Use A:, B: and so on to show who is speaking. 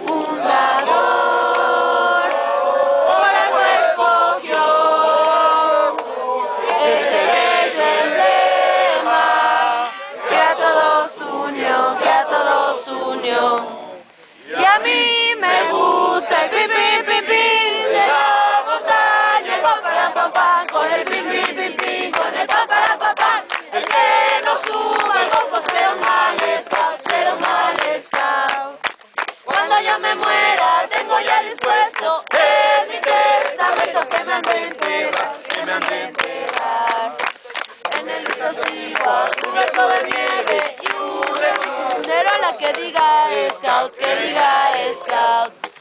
A: fundador, por algo escogió ese bello emblema que a todos unió, que a todos unió. Y a mí me gusta el pim pim pim pim de la montaña, el pam para pam pam, con el pim pim pim pim, con el pam para pam pam. El que no suba al golfo será un mal scout, será un mal scout. Cuando yo me muera tengo ya dispuesto en mi testamento que me han de enterrar, que me han de enterrar. En el explosivo un cuerpo de nieve y un sendero a la que diga scout, que diga